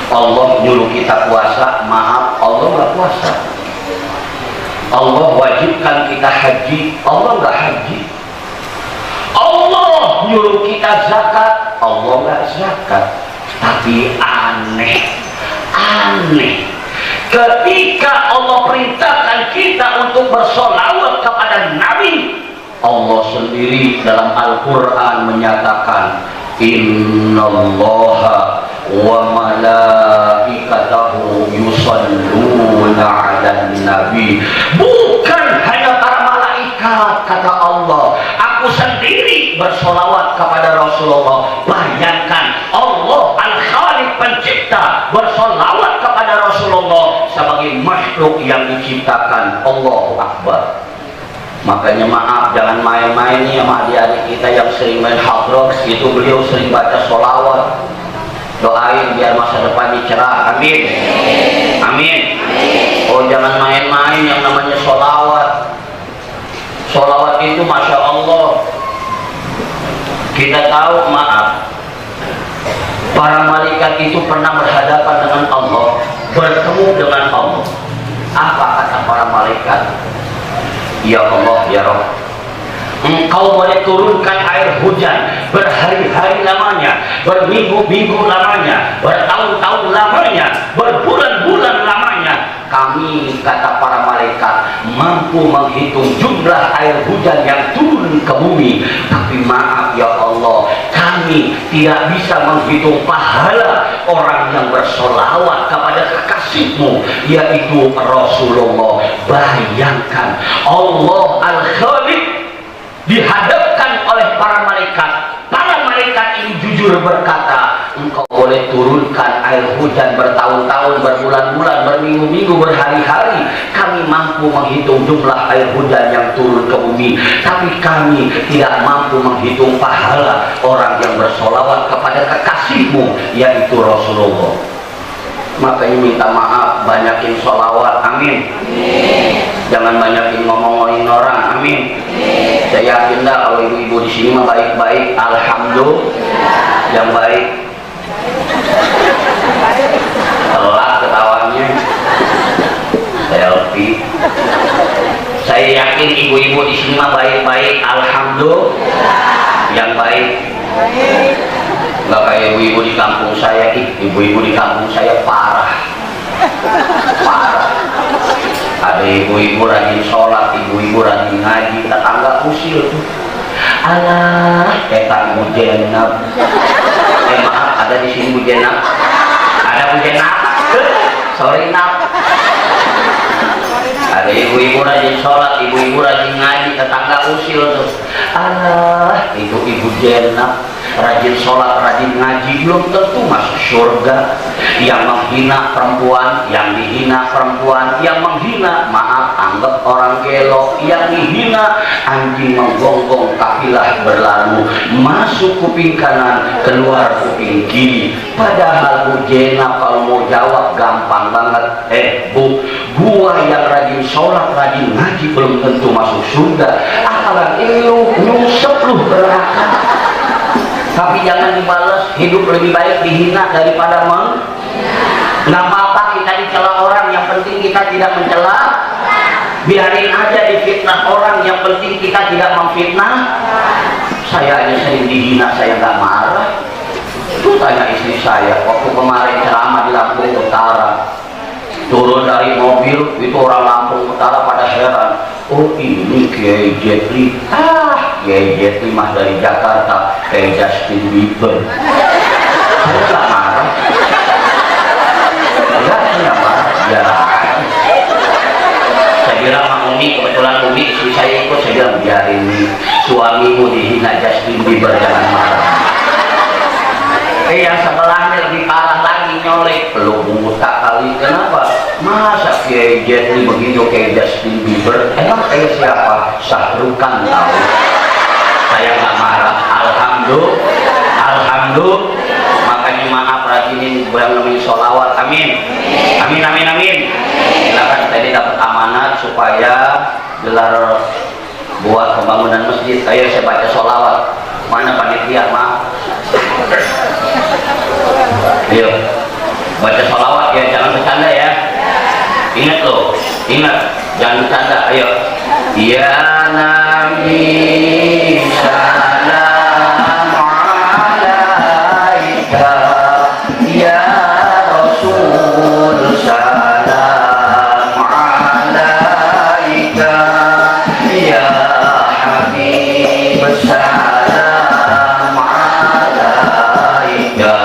Allah nyuruh kita puasa, maaf, Allah nggak puasa. Allah wajibkan kita haji, Allah nggak haji. Allah nyuruh kita zakat, Allah nggak zakat. Tapi aneh, ketika Allah perintahkan kita untuk bersolawat kepada Nabi, Allah sendiri dalam Al-Quran menyatakan, innallaha wa malaikatahu yusalluna 'alan nabi. Bukan hanya para malaikat, kata Allah, aku sendiri bersolawat kepada Rasulullah. Bayangkan, Allah Al-Khaliq pencipta bersolawat kepada Rasulullah sebagai makhluk yang diciptakan. Allahu Akbar. Makanya maaf, jangan main-main nih sama adik-adik kita yang sering main hadroh. Itu beliau sering baca solawat. Doain biar masa depannya cerah. Amin. Amin. Oh, jangan main-main yang namanya solawat. Solawat itu Masya Allah, kita tahu, maaf, para malaikat itu pernah berhadapan dengan Allah, bertemu dengan Allah. Apa kata para malaikat? Ya Allah, ya Rabb, Engkau boleh turunkan air hujan berhari-hari lamanya, berminggu-minggu lamanya, bertahun-tahun lamanya, berbulan-bulan lamanya. Kami, kata para malaikat, mampu menghitung jumlah air hujan yang turun ke bumi. Tapi maaf ya Allah, kami tidak bisa menghitung pahala orang yang bersolawat kepada kekasihmu, yaitu Rasulullah. Bayangkan, Allah Al-Khaliq dihadapkan oleh para malaikat. Para malaikat ini jujur berkata, engkau boleh turunkan air hujan bertahun-tahun, berbulan-bulan, berminggu-minggu, berhari-hari. Kami mampu menghitung jumlah air hujan yang turun ke bumi, tapi kami tidak mampu menghitung pahala orang yang bersolawat kepada kekasihmu, yaitu Rasulullah. Makanya minta maaf, banyakin solawat, amin. Jangan banyakin ngomong-ngomongin orang, amin. Saya yakin dah kalau ibu-ibu di sini mah baik-baik, alhamdulillah, yang baik. Telat ketawanya, selfie. Saya yakin ibu-ibu di sini mah baik-baik, alhamdulillah, yang baik. Nggak kayak ibu-ibu di kampung saya. Ibu-ibu di kampung saya parah. Ada ibu-ibu rajin sholat, ibu-ibu rajin ngaji, tetangga usil tuh. Alah, etan Bu Jenab. Maaf, ada di sini Bu Jenab? Ada Bu Jenab? Sorry Nab. Ada ibu-ibu rajin sholat, ibu-ibu rajin ngaji, tetangga usil tuh. Alah, ibu-ibu Jenab rajin sholat, rajin ngaji, belum tentu masuk surga. Yang menghina perempuan, yang dihina perempuan, yang menghina, maaf, anggap orang gelo, yang dihina, anjing menggonggong kafilah berlalu, masuk kuping kanan, keluar kuping kiri. Padahal Bu Jenab kalau mau jawab gampang banget. Bu, gua yang rajin sholat, rajin ngaji belum tentu masuk surga. Apalagi lu nyusep lu neraka. Tapi jangan dibalas, hidup lebih baik dihina daripada nggak apa-apa kita dicela orang, yang penting kita tidak mencela. Biarin aja difitnah orang, yang penting kita tidak memfitnah. Saya aja sering dihina, saya nggak marah. Itu tanya istri saya waktu kemarin ceramah di Lampung Utara, turun dari mobil itu orang Lampung Utara pada heran, oh ini Kiai Jetli. Kiai Jetli mah dari Jakarta, kayak Justin Bieber. Saya nggak marah. Saya nggak marah. Ya. Saya bilang sama Umi, kebetulan Umi istri saya ikut, saya bilang biarin nih suamimu dihina Justin Bieber, jangan marah. Yang sebelahnya lebih parah lagi, nyolek peluk buta kali. Kenapa? Masa Kiai Jetli begitu kayak Justin Bieber? Emang kayak siapa? Sahrukan tahu. Saya nggak marah. Alhamdulillah. Makanya maaf rajinin yang namanya sholawat. Amin. Silakan tadi dapat amanat supaya gelar buat pembangunan masjid. Ayo saya baca sholawat. Mana panitia, maaf. Ayo baca sholawat ya, jangan bercanda ya. Ingat loh, jangan bercanda. Ayo. Ya Nabi salam alaika, ya Rasul salam alaika, ya Habib salam alaika.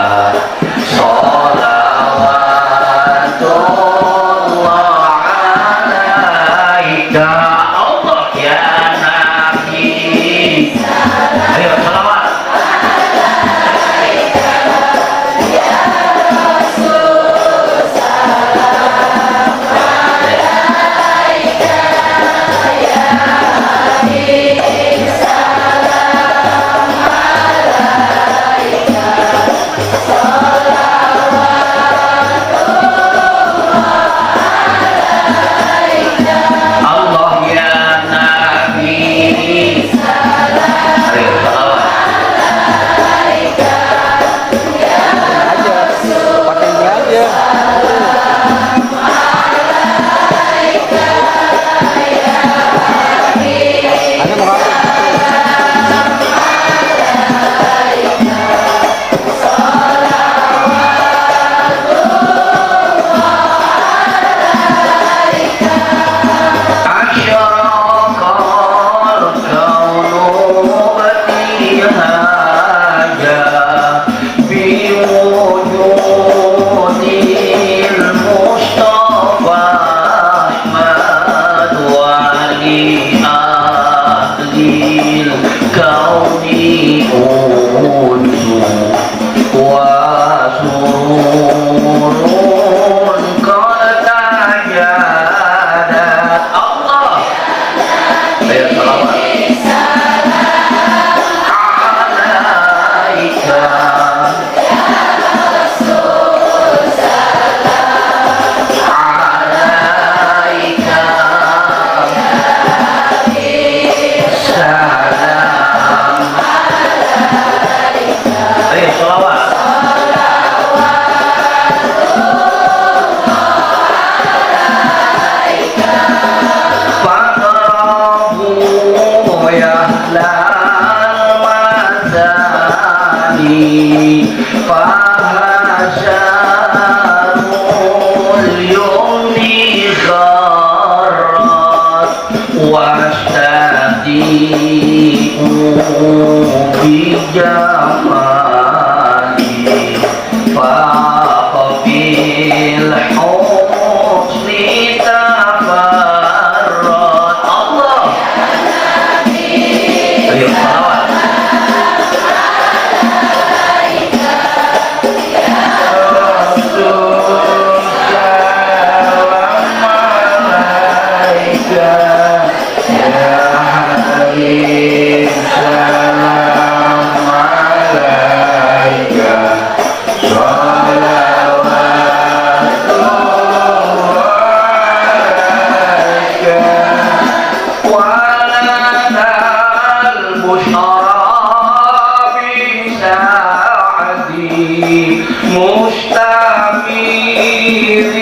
مستمير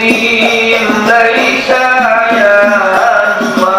ليس ينفع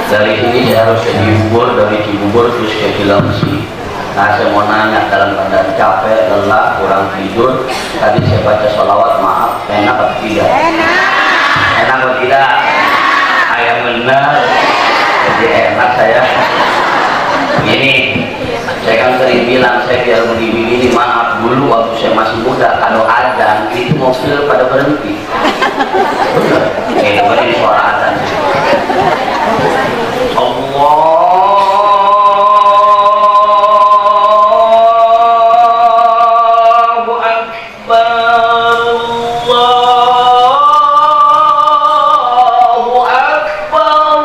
Dari ini saya harus ke Cibubur, dari Cibubur terus ke Cilengsi. Nah, saya mau nanya, dalam keadaan capek, lelah, kurang tidur, tadi saya baca sholawat, maaf, enak atau tidak? Enak atau tidak? Ayah benar, jadi enak saya. Begini, saya kan sering bilang, saya biar begini, maaf dulu waktu saya masih muda, kalau adzan itu mobil pada berhenti. Benar, dengerin suara adzan. Allahu Akbar, Allahu Akbar.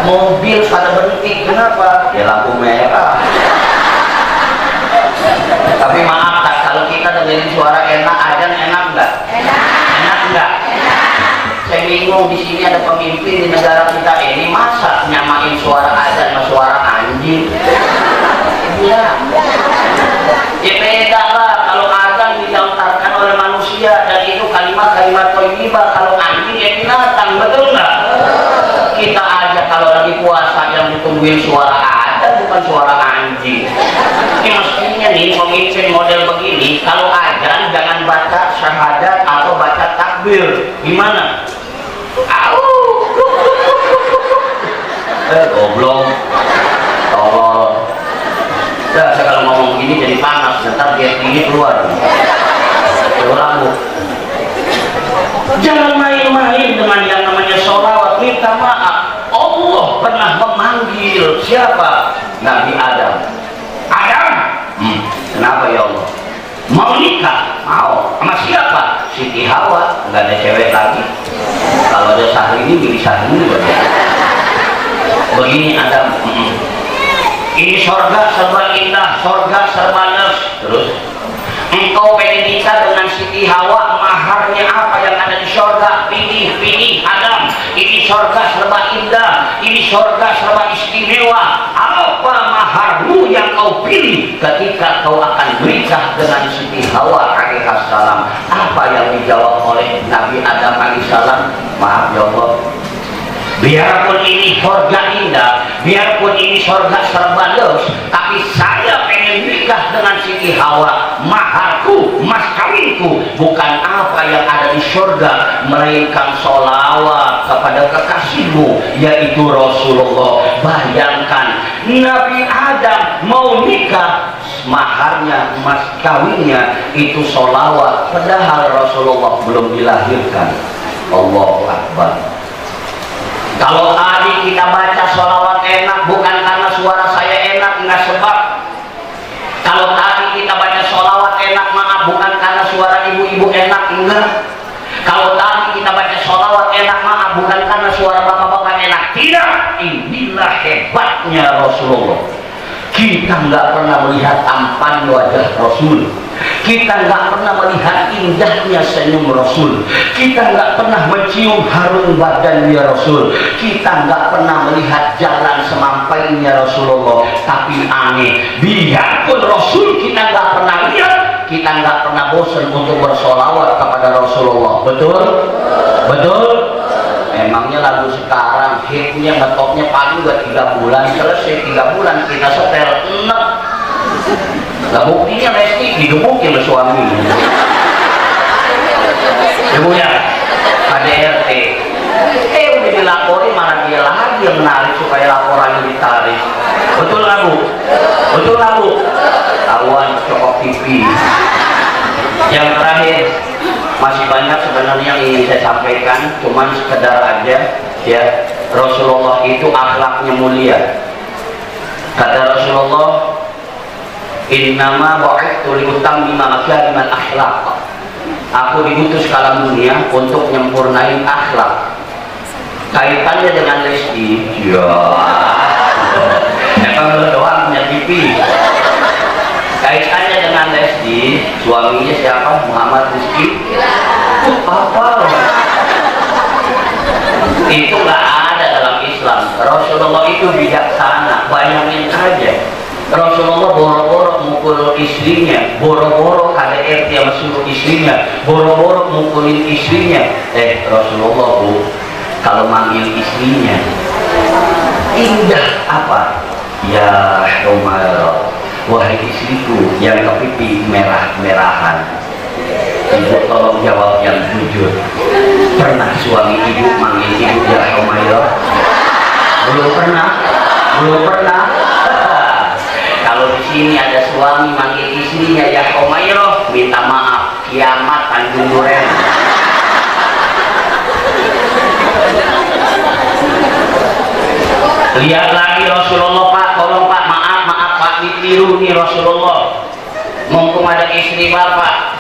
Mobil pada berhenti, kenapa? Ya lampu merah. Tapi maaf tak, kalau kita dengerin suara enak, adzan enak nggak? Enak nggak? Saya bingung, di sini ada pemimpin di negara kita ini, masa nyamain suara adzan sama suara anjing? Iya. Ya beda lah, kalau adzan dilontarkan oleh manusia dan itu kalimat-kalimat thayyibah, kalau anjing ya binatang, betul nggak? Kita aja kalau lagi puasa yang ditungguin suara adzan bukan suara anjing. Ini mestinya nih pemimpin model begini, kalau adzan jangan baca syahadat atau baca takbir. Gimana? Goblok, tolol. Udah, saya kalau ngomong begini jadi panas, ntar dia tinggi keluar. Kurang bu. Jangan main-main dengan yang namanya sholawat. Minta maaf, Allah pernah memanggil siapa? Nabi Adam. Adam? Kenapa ya Allah? Mau nikah? Mau. Sama siapa? Siti Hawa. Nggak ada cewek lagi. Kalau ada Syahrini, milih Syahrini. Begini Adam, ini sorga serba indah, sorga serba nes. Terus engkau pengen nikah dengan Siti Hawa, maharnya apa yang ada di sorga? Pilih Adam. Ini sorga serba indah, ini sorga serba istimewa. Apa maharmu yang kau pilih ketika kau akan menikah dengan Siti Hawa alaihissalam? Apa yang dijawab oleh Nabi Adam alaihissalam? Maaf ya Allah, biarpun ini surga indah, biarpun ini surga serba dos, tapi saya pengen nikah dengan Siti Hawa. Maharku, mas kawinku bukan apa yang ada di surga, melainkan sholawat kepada kekasihmu, yaitu Rasulullah. Bayangkan, Nabi Adam mau nikah, maharnya, mas kawinnya itu sholawat, padahal Rasulullah belum dilahirkan. Allahu Akbar. Kalau tadi kita baca sholawat enak bukan karena suara saya enak, enggak sebab. Kalau tadi kita baca sholawat enak, maaf, bukan karena suara ibu-ibu enak, enggak. Kalau tadi kita baca sholawat enak, maaf, bukan karena suara bapak-bapak enak, tidak. Inilah hebatnya Rasulullah. Kita nggak pernah melihat tampan wajah Rasul. Kita nggak pernah melihat indahnya senyum Rasul. Kita nggak pernah mencium harum badannya Rasul. Kita nggak pernah melihat jalan semampainya Rasulullah. Tapi aneh, biarpun Rasul kita nggak pernah lihat, kita nggak pernah bosan untuk bersolawat kepada Rasulullah. Betul? Betul? Emangnya lagu sekarang hitnya ngetopnya paling gak 3 bulan, selesai 3 bulan kita setel enak. Lah buktinya Lesti digebukin oleh suami. Ibu ya, KDRT. Udah dilaporin malah dia lagi yang menarik supaya laporannya ditarik. Betul lah Bu? Betul lah Bu? Tahuan cokok TV. Yang terakhir, masih banyak sebenarnya yang ingin saya sampaikan, cuman sekedar aja ya. Rasulullah itu akhlaknya mulia. Kata Rasulullah, innama bu'ithtu liutammima makarimal akhlaq. Aku diutus ke alam dunia untuk menyempurnain akhlak. Kaitannya dengan Lesti, ya. Emang lu doang punya TV. Kaitannya dengan Lesti, suaminya siapa? Muhammad Rizki. Apa? Itu nggak ada dalam Islam. Rasulullah itu bijaksana. Bayangin aja, Rasulullah boro-boro mukul istrinya, boro-boro KDRT yang suruh istrinya, boro-boro mukulin istrinya. Rasulullah Bu, kalau manggil istrinya indah apa? Ya Umar, wahai istriku yang kepipi merah-merahan. Ibu tolong jawab yang jujur. Pernah suami ibu manggil ibu ya Umairah? Belum pernah? Belum pernah? Kalau di sini ada suami manggil istrinya ya Umairah, minta maaf, kiamat Tanjung Duren. Lihat lagi Rasulullah Pak, tolong Pak, maaf Pak, ditiru nih Rasulullah. Mumpung ada istri Bapak,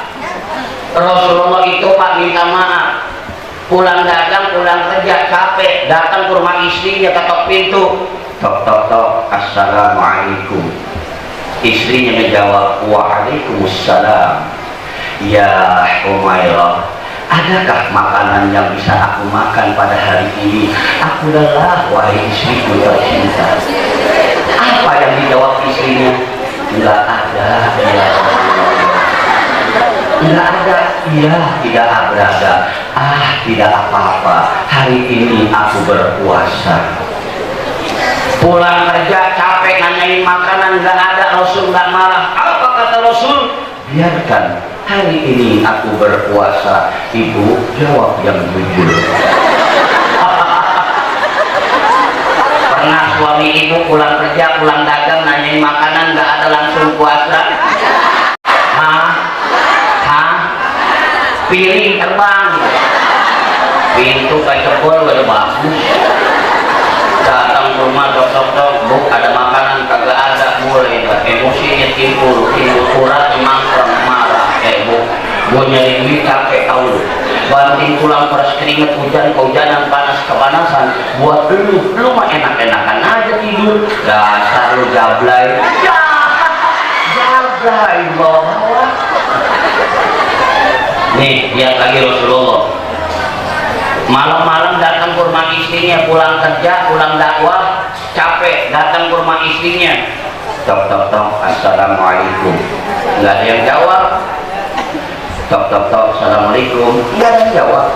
Rasulullah itu Pak minta maaf, pulang dagang, pulang kerja capek, datang ke rumah istrinya, ketok pintu, tok tok tok, assalamualaikum. Istrinya menjawab, waalaikumsalam. Ya Umairah, adakah makanan yang bisa aku makan pada hari ini? Aku lelah wahai istriku tercinta. Apa yang dijawab istrinya? Enggak ada ya. Enggak ada, iya, tidak ada. Tidak apa-apa, hari ini aku berpuasa. Pulang kerja capek nanyain makanan, enggak ada. Rasul enggak marah. Apa kata Rasul? Biarkan, hari ini aku berpuasa. Ibu jawab yang jujur. Pernah suami ibu pulang kerja, pulang dagang, nanyain makanan, enggak ada, langsung puasa? Piring terbang, pintu kejebol udah bagus. Datang ke rumah dok, Bu, ada makanan kagak ada, mulai emosinya timbul kurat, mangkrang, marah. Bu, gue nyari duit capek tau lu, banting pulang peras keringet, hujan-hujanan, panas kepanasan, buat lu mah enak-enakan aja tidur. Dasar lu jablay, jablay bawa. Nih, lihat lagi Rasulullah. Malam-malam datang ke rumah istrinya, pulang kerja, pulang dakwah, capek, datang ke rumah istrinya. Tok tok tok, assalamualaikum. Nggak ada yang jawab. Tok tok tok, assalamualaikum. Nggak ada yang jawab.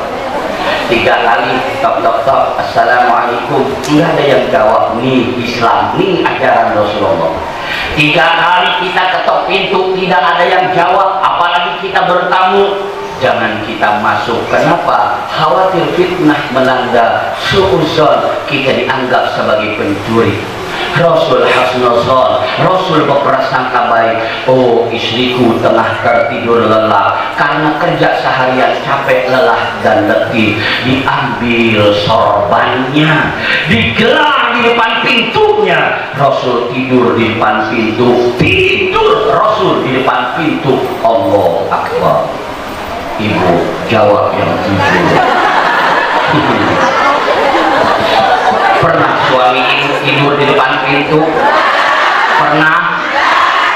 3 kali, tok tok tok, assalamualaikum. Nggak ada yang jawab. Nih Islam, nih ajaran Rasulullah. 3 kali kita ketok pintu, tidak ada yang jawab. Apalagi kita bertamu, jangan kita masuk. Kenapa? Khawatir fitnah melanda, suuzon, kita dianggap sebagai pencuri. Rasul husnuzon, Rasul berprasangka baik. Oh istriku tengah tertidur lelap karena kerja seharian capek, lelah dan letih. Diambil sorbannya, digelar di depan pintunya. Rasul tidur di depan pintu, tidur Rasul di depan pintu. Allah Akbar. Ibu jawab yang jujur. Pernah suami ibu tidur di depan pintu? Pernah?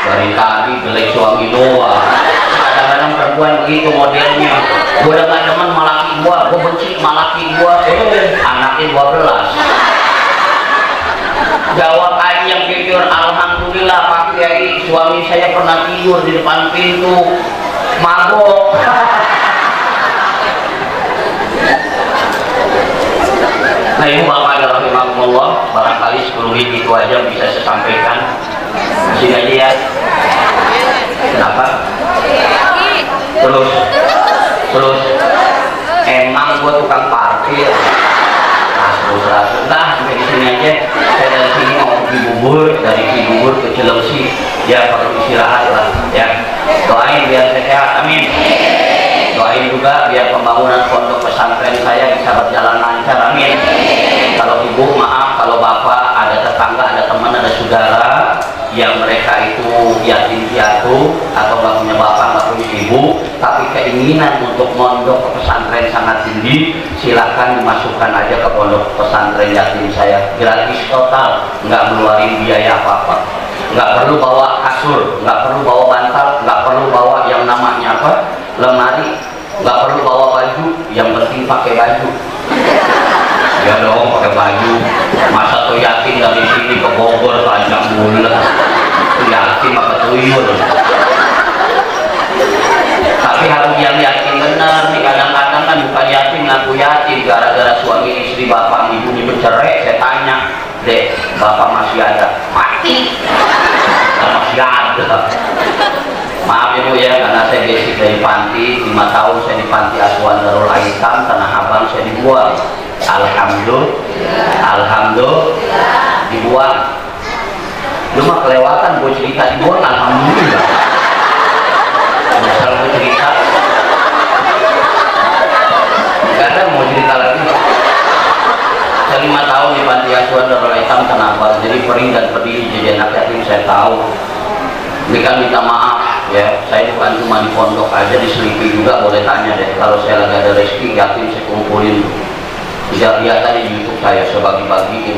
Dari tadi jelek suami doang. Kadang-kadang perempuan begitu modelnya. Gue udah gak demen sama laki gue benci sama laki gue. Anaknya 12. Jawab aja yang jujur. Alhamdulillah Pak Kiai, suami saya pernah tidur di depan pintu. Mabok. Nah ibu bapak adalah rahimahumullah, barangkali 10 menit itu aja bisa saya sampaikan. Sini aja ya. Kenapa? Terus emang gua tukang parkir. Terus sampai di sini aja. Saya dari sini mau pergi bubur, dari Cibubur ke Cilengsi. Ya perlu istirahat lah ya. Doain biar saya sehat, amin. Doain juga biar pembangunan pondok pesantren saya bisa berjalan lancar, amin. Kalau ibu maaf, kalau bapak ada tetangga, ada teman, ada saudara yang mereka itu yatim piatu atau nggak punya bapak, nggak punya ibu, tapi keinginan untuk mondok ke pesantren sangat tinggi, silakan dimasukkan aja ke pondok pesantren yatim saya, gratis total, nggak ngeluarin biaya apa-apa. Nggak perlu bawa kasur, nggak perlu bawa bantal, nggak perlu bawa yang namanya apa, lemari, nggak perlu bawa baju, yang penting pakai baju. Ya dong, pakai baju. Masa tuh yatim dari sini ke Bogor panjang bulan, yatim apa tuyul. Tapi harus yang yatim benar nih. Kadang-kadang kan bukan yatim ngaku yatim gara-gara suami istri bapak ibunya bercerai. Saya tanya, dek, bapak masih ada? Mati. Masih ada. Maaf ibu ya, karena saya basic dari panti, 5 tahun saya di panti asuhan Darul Aitam Tanah Abang, saya dibuang. Alhamdulillah dibuang. Lu mah kelewatan gue cerita dibuang, alhamdulillah. Misal gue cerita gak ada mau cerita lagi. Saya 5 tahun di panti asuhan Darul Aitam Tanah Abang, jadi perih dan pedih jadi anak yatim saya tahu. Ini kan minta maaf ya, saya bukan cuma di pondok aja, di Selipi juga boleh tanya deh. Kalau saya lagi ada rezeki yatim saya kumpulin. Tidak lihat tadi di YouTube saya bagi-bagiin.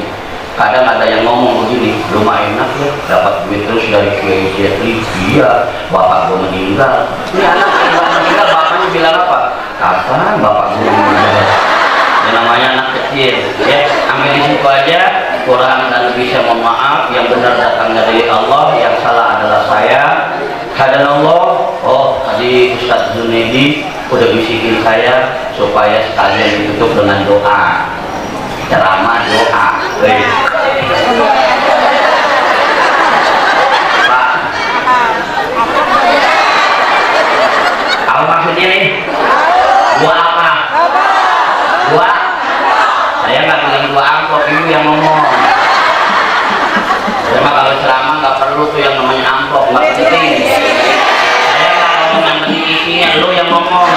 Kadang ada yang ngomong begini, lumayan enak ya, dapat duit terus dari Kiai Jetli. Iya, bapak gue meninggal. Ini anak yang meninggal, bapaknya bilang apa? Kapan bapak gue meninggal? Yang namanya anak kecil. Ya, ambil di situ aja. Kurang dan lebih saya mohon maaf. Yang benar datangnya dari Allah, yang salah adalah saya. Hadanallah. Oh, tadi Ustadz Zunaidi udah bisikin saya supaya sekalian ditutup dengan doa, ceramah doa. Pak, apa maksudnya nih? Gua apa? Gua? Saya nggak bilang gua amplop, ibu yang ngomong. Saya mah kalau ceramah nggak perlu tuh yang namanya amplop, nggak penting. Saya nggak ngomong yang penting isinya, lu yang ngomong.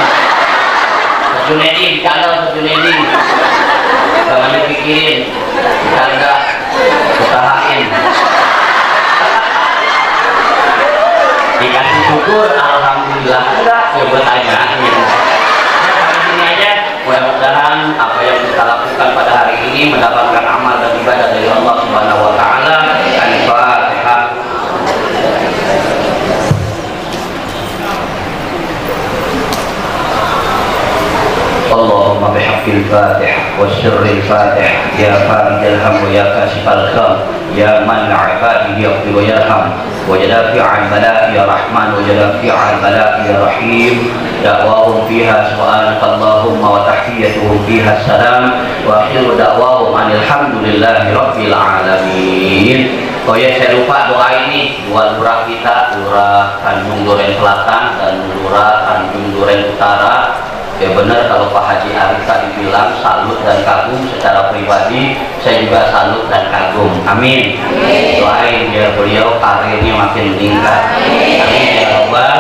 Junedi, bercanda Junedi. Jangan dipikirin, bercanda, usahain. Dikasih syukur, alhamdulillah. Enggak, ya gue tanyain. Sampai sini aja. Mudah-mudahan apa yang kita lakukan pada hari ini mendapatkan amal dan ibadah dari Allah Subhanahu Wa Taala. Al-Fatihah. Allahumma bihaqqil Fatihah wa sirril Fatihah ya farijal ham wa ya kasifal kham ya man ibadihi yaghfir wa yarham wa yadafi'al bala'i ya rahman wa yadafi'al bala'i ya rahim da'wahum fiha subhanaka Allahumma wa tahiyyatuhum fiha salam wa akhiru da'wahum alhamdulillahi rabbil alamin. Oh ya, saya lupa doa ini dua lurah kita, lurah Tanjung Duren Selatan dan lurah Tanjung Duren Utara. Ya benar kalau Pak Haji Arif tadi bilang salut dan kagum, secara pribadi saya juga salut dan kagum. Amin. Doain biar beliau karirnya makin meningkat. Amin ya Rabbal